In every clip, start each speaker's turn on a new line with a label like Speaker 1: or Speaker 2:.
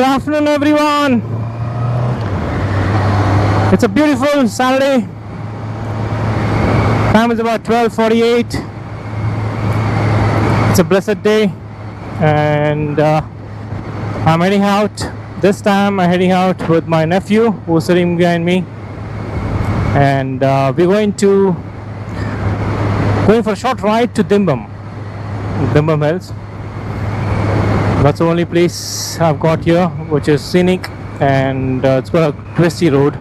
Speaker 1: Good afternoon, everyone. It's a beautiful Saturday. Time is about 12:48. It's a blessed day, and I'm heading out. This time, I'm heading out with my nephew, who's sitting behind me, and we're going for a short ride to Dimbum Hills. That's the only place I've got here, which is scenic, and it's got a twisty road.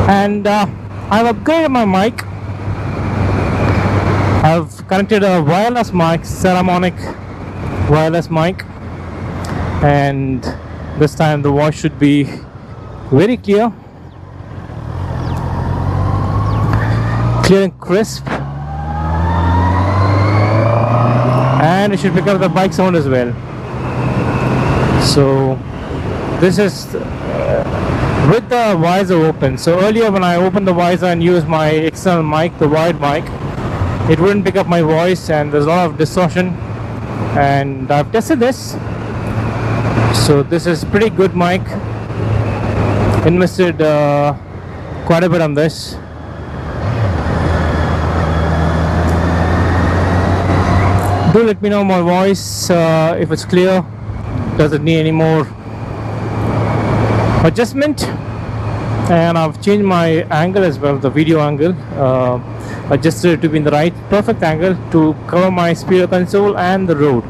Speaker 1: And I've upgraded my mic. I've connected a wireless mic, Saramonic wireless mic, and this time the voice should be very clear and crisp. And it should pick up the bike sound as well. So this is with the visor open. So earlier when I opened the visor and used my external mic, the wired mic, it wouldn't pick up my voice and there's a lot of distortion, and I've tested this. So this is pretty good mic. Invested quite a bit on this. Do let me know my voice, if it's clear. Does it need any more adjustment? And I've changed my angle as well, the video angle, adjusted it to be in the right perfect angle to cover my speaker console and the road.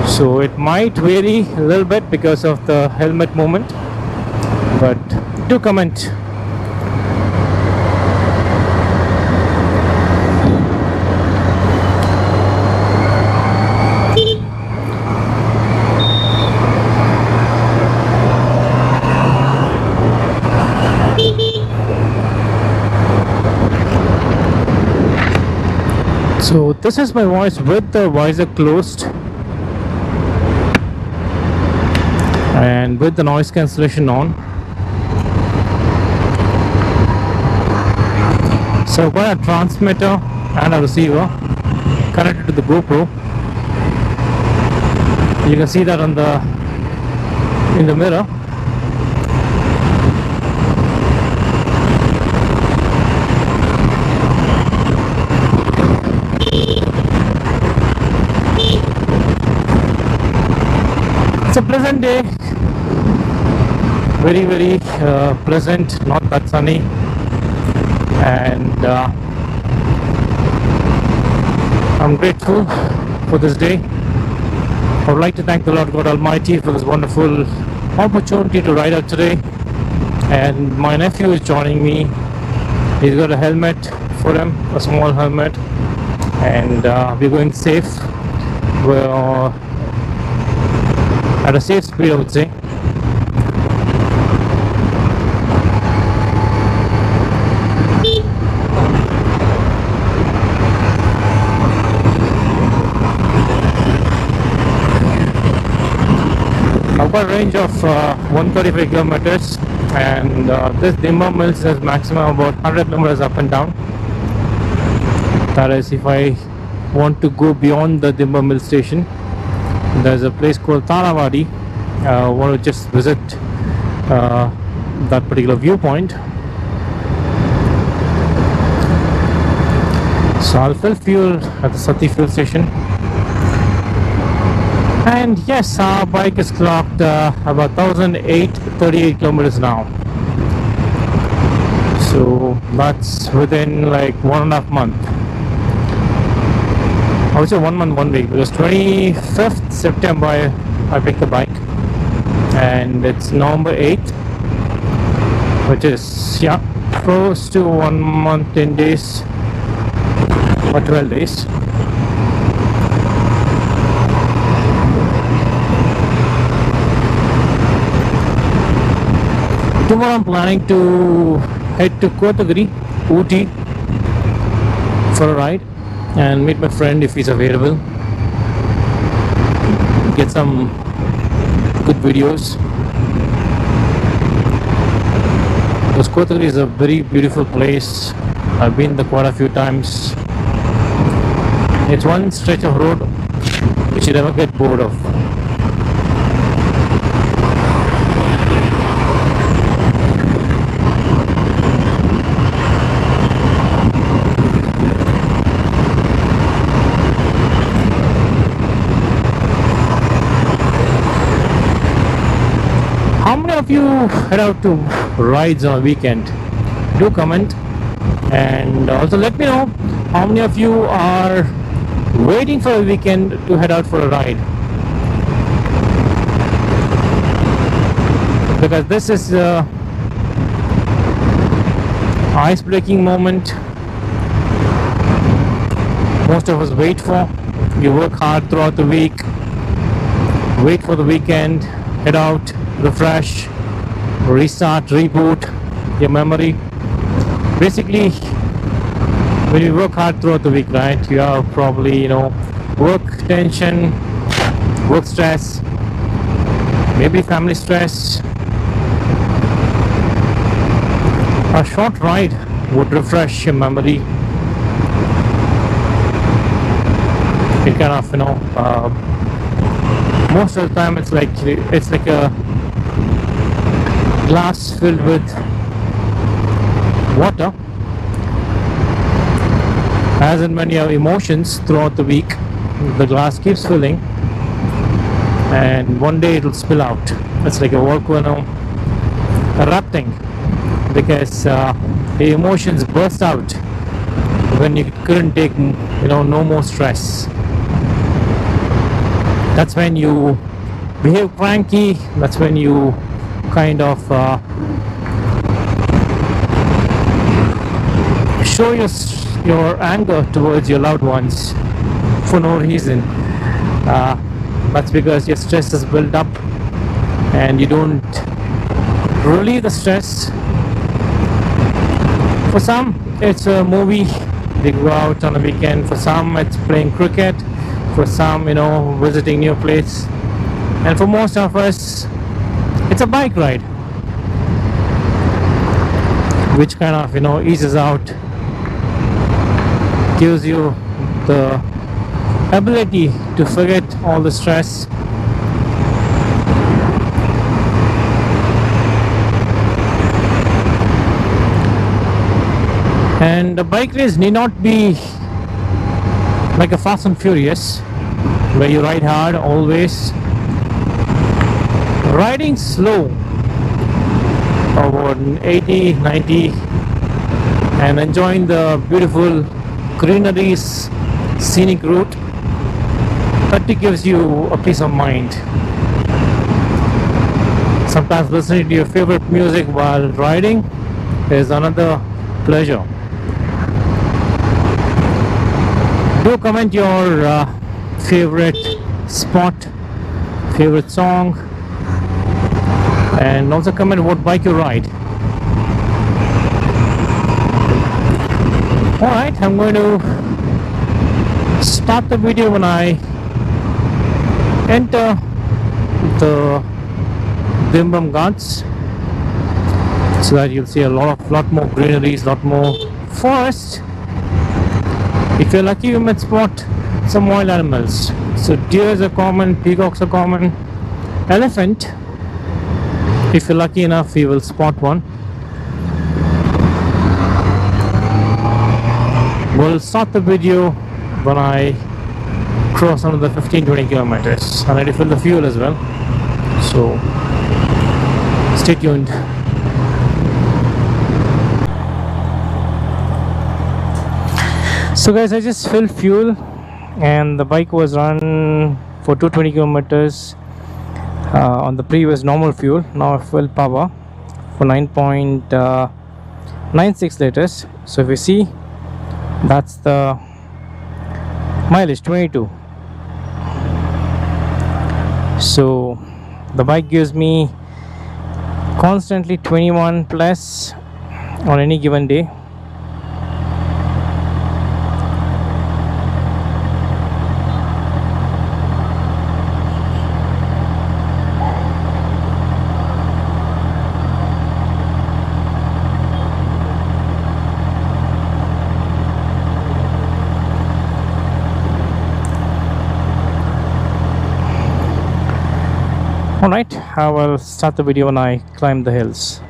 Speaker 1: So it might vary a little bit because of the helmet movement, but do comment. So this is my voice with the visor closed and with the noise cancellation on. So I've got a transmitter and a receiver connected to the GoPro. You can see that in the mirror. It's a pleasant day, very pleasant, not that sunny, and I'm grateful for this day. I would like to thank the Lord God Almighty for this wonderful opportunity to ride out today. And my nephew is joining me. He's got a helmet for him, a small helmet, and we're going safe. We're at a safe speed, I would say. I've got a range of 135 kilometers, and this Dimbum Hills has maximum about 100 kilometers up and down. That is, if I want to go beyond the Dimbum Hill station, there's a place called Tanawadi. I want to just visit that particular viewpoint. So I'll fill fuel at the Sati fuel station. And yes, our bike is clocked about 1,838 kilometers now. So that's within like 1.5 months. I would say 1 month, 1 week, because 25th September I picked the bike, and it's November 8th, which is close to 1 month, 10 days or 12 days. Tomorrow I'm planning to head to Kotagiri, Ooty, for a ride and meet my friend if he's available. Get some good videos. Because Kotagiri is a very beautiful place. I've been there quite a few times. It's one stretch of road which you never get bored of. How many of you head out to rides on a weekend? Do comment, and also let me know how many of you are waiting for a weekend to head out for a ride, because this is the ice-breaking moment most of us wait for. You work hard throughout the week, wait for the weekend, head out, refresh, restart, reboot your memory. Basically, when you work hard throughout the week, right, you have probably, work tension, work stress, maybe family stress. A short ride would refresh your memory. It kind of, most of the time it's like a glass filled with water. As and when you have emotions throughout the week, the glass keeps filling, and one day it'll spill out. It's like a volcano erupting, because the emotions burst out when you couldn't take, no more stress. That's when you behave cranky. That's when you kind of show your anger towards your loved ones for no reason. That's because your stress is built up and you don't relieve the stress. For some, it's a movie. They go out on a weekend. For some, it's playing cricket. For some, visiting new place. And for most of us, it's a bike ride, which kind of, eases out, gives you the ability to forget all the stress. And the bike race need not be like a Fast and Furious, where you ride hard always. Riding slow, about 80, 90, and enjoying the beautiful greeneries, scenic route, that gives you a peace of mind. Sometimes listening to your favorite music while riding is another pleasure. Do comment your favorite spot, favorite song, and also comment what bike you ride. Alright, I'm going to start the video when I enter the Dimbam Ghats, so that you'll see a lot more greeneries, lot more forest. If you're lucky, you might spot some wild animals. So deers are common, peacocks are common, elephant. If you're lucky enough, you will spot one. We'll start the video when I cross another 15-20 kilometers. I need to fill the fuel as well, so stay tuned. So guys, I just filled fuel and the bike was run for 220 kilometers on the previous normal fuel. Now I filled power for 9.96 liters. So if you see, that's the mileage, 22. So the bike gives me constantly 21 plus on any given day. Alright, I will start the video when I climb the hills.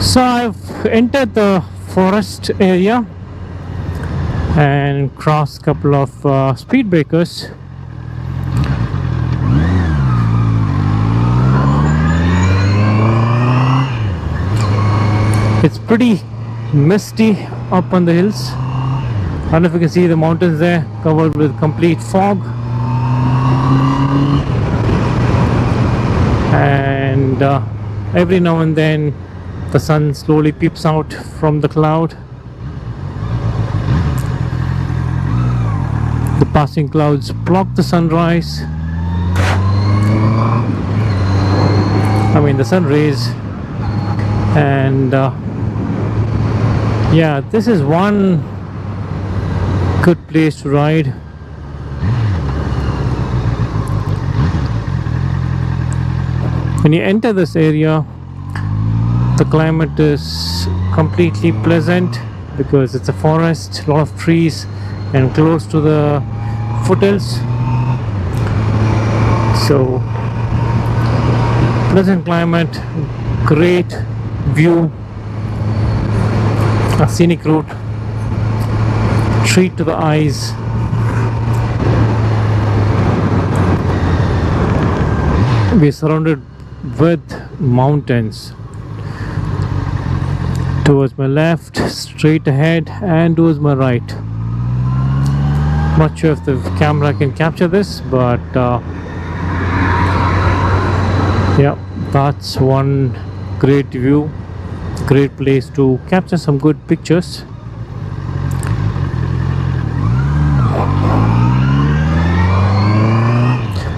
Speaker 1: So I've entered the forest area and crossed a couple of speed breakers. It's pretty misty up on the hills. I don't know if you can see the mountains there covered with complete fog, and every now and then the sun slowly peeps out from the cloud. The passing clouds block the sunrise. I mean the sun rays, and yeah, this is one good place to ride. When you enter this area, the climate is completely pleasant because it's a forest, a lot of trees, and close to the foothills. So pleasant climate, great view, a scenic route, treat to the eyes. We're surrounded with mountains. Towards my left, straight ahead, and towards my right. Not sure if the camera can capture this, but yeah, that's one great view, great place to capture some good pictures.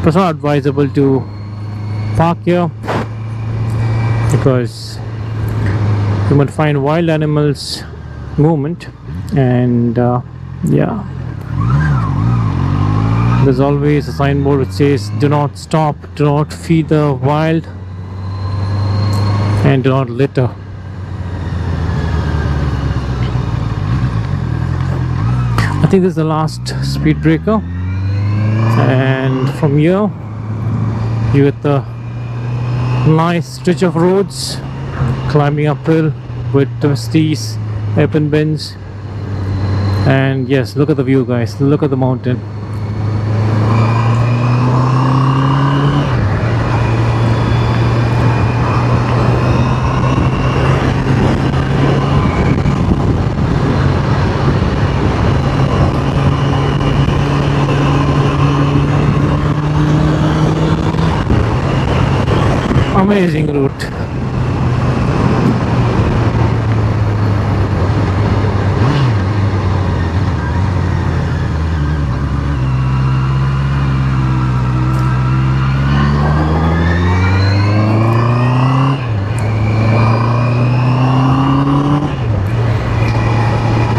Speaker 1: But it's not advisable to park here because you might find wild animals movement, and yeah, there's always a signboard which says do not stop, do not feed the wild, and do not litter. I think this is the last speed breaker, and from here you get the nice stretch of roads climbing uphill with twisties, hairpin bends, and yes, look at the view, guys. Look at the mountain. Amazing route.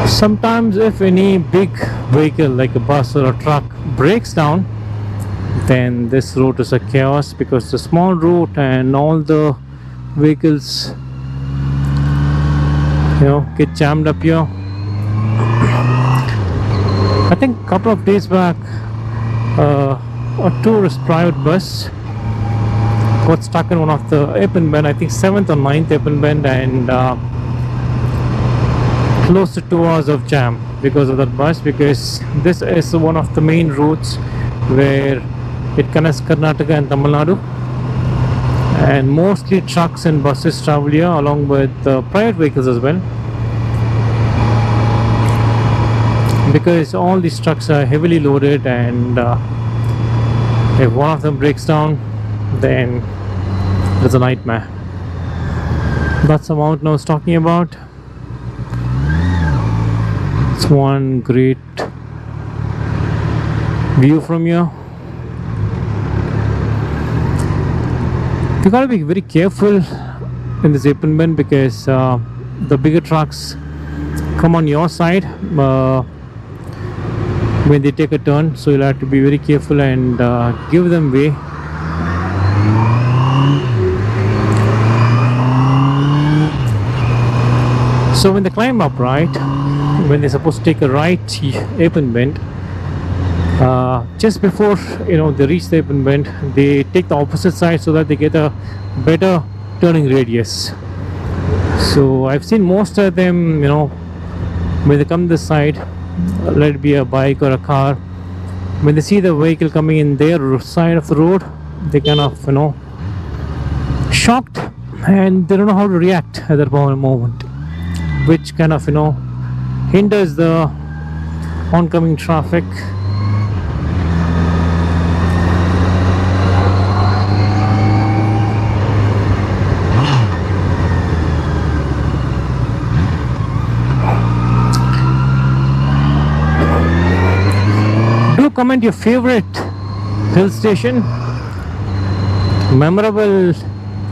Speaker 1: Sometimes if any big vehicle like a bus or a truck breaks down, then this route is a chaos because it's a small route and all the vehicles, you know, get jammed up here. I think a couple of days back a tourist private bus got stuck in one of the hairpin bend, I think 7th or 9th hairpin bend, and close to 2 hours of jam because of that bus, because this is one of the main routes where it connects Karnataka and Tamil Nadu, and mostly trucks and buses travel here along with private vehicles as well, because all these trucks are heavily loaded, and if one of them breaks down, then it's a nightmare. That's the mountain I was talking about. It's one great view from here. You gotta be very careful in this hairpin bend because the bigger trucks come on your side when they take a turn, so you'll have to be very careful and give them way. So when they climb up, right, when they're supposed to take a right hairpin bend, Just before they reach the open bend, they take the opposite side so that they get a better turning radius. So I've seen most of them, when they come this side, let it be a bike or a car, when they see the vehicle coming in their side of the road, they kind of shocked, and they don't know how to react at that moment, which kind of hinders the oncoming traffic. Do comment your favorite hill station, memorable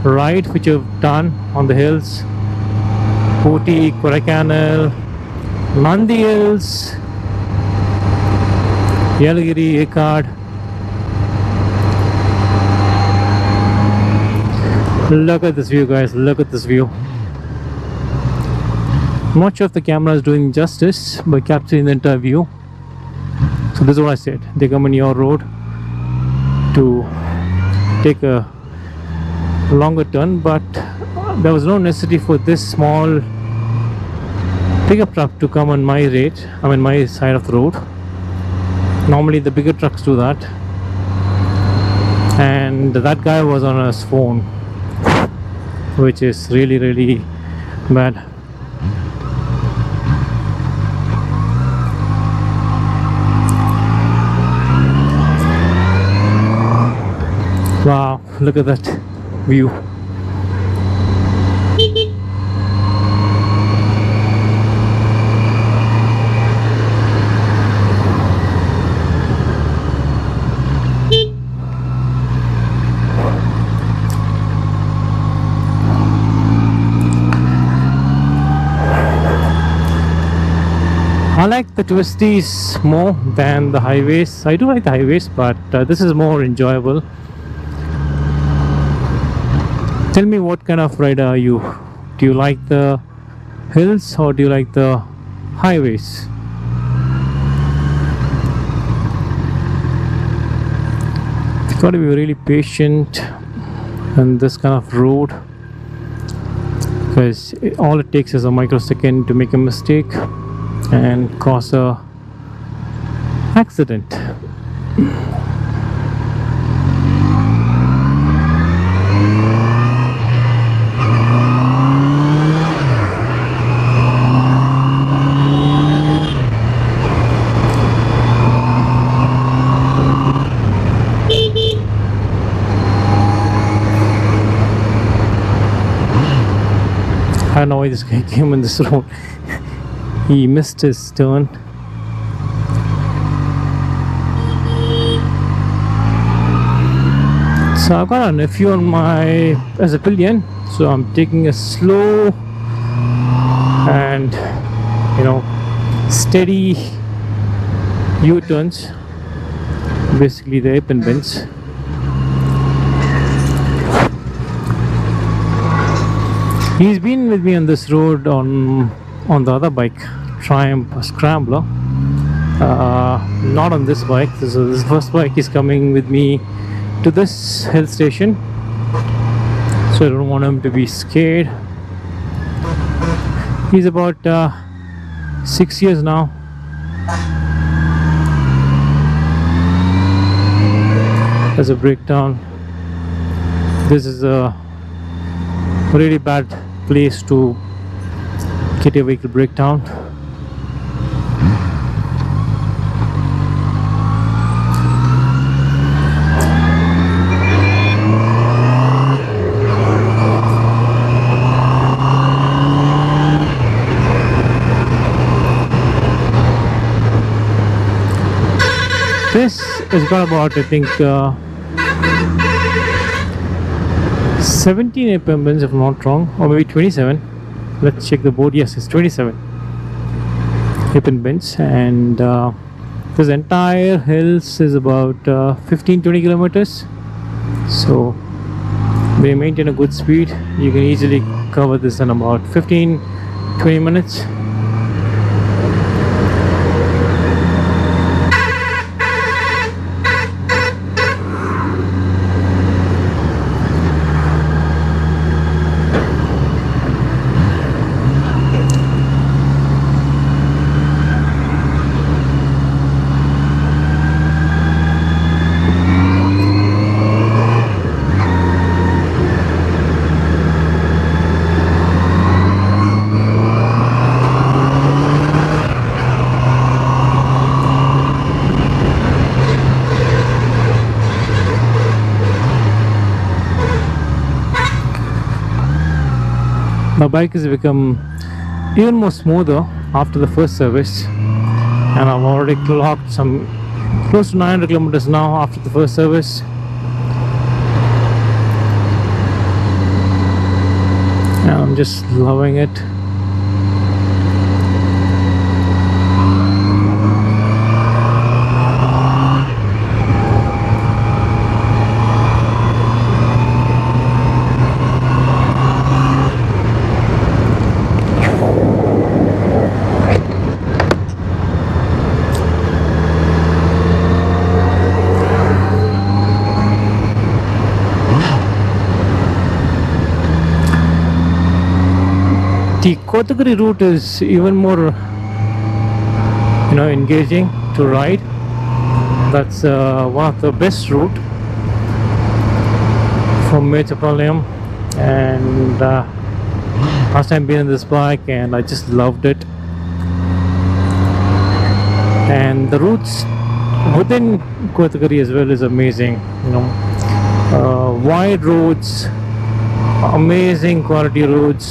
Speaker 1: ride which you've done on the hills. Ooty, Kodaikanal, Nandi Hills, Yelagiri, Ekad. Look at this view, guys, look at this view. I'm not sure if the camera is doing justice by capturing the entire view. So this is what I said, they come on your road to take a longer turn, but there was no necessity for this small pickup truck to come on my my side of the road. Normally the bigger trucks do that, and that guy was on his phone, which is really, really bad. Wow, look at that view. I like the twisties more than the highways. I do like the highways, but this is more enjoyable. Tell me, what kind of rider are you? Do you like the hills or do you like the highways? You've got to be really patient on this kind of road, because all it takes is a microsecond to make a mistake and cause a accident. I don't know why this guy came on this road. He missed his turn. So I've got a nephew on as a pillion, so I'm taking a slow and steady U-turns, basically the hairpin bends. He's been with me on this road on the other bike, Triumph Scrambler. Not on this bike. This first bike is coming with me to this hill station, so I don't want him to be scared. He's about 6 years now. There's a breakdown. This is a really bad place to get your vehicle breakdown. This has got about, I think, 17 APM bends if I'm not wrong, or maybe 27. Let's check the board. Yes, it's 27 APM bends, and this entire hills is about 15-20 kilometers. So when you maintain a good speed, you can easily cover this in about 15-20 minutes. My bike has become even more smoother after the first service, and I've already clocked some close to 900 kilometers now after the first service. And I'm just loving it. The Kotagiri route is even more, engaging to ride. That's one of the best route from Metropolium, and last time being in this bike, and I just loved it. And the routes within Kotagiri as well is amazing. Wide roads, amazing quality roads.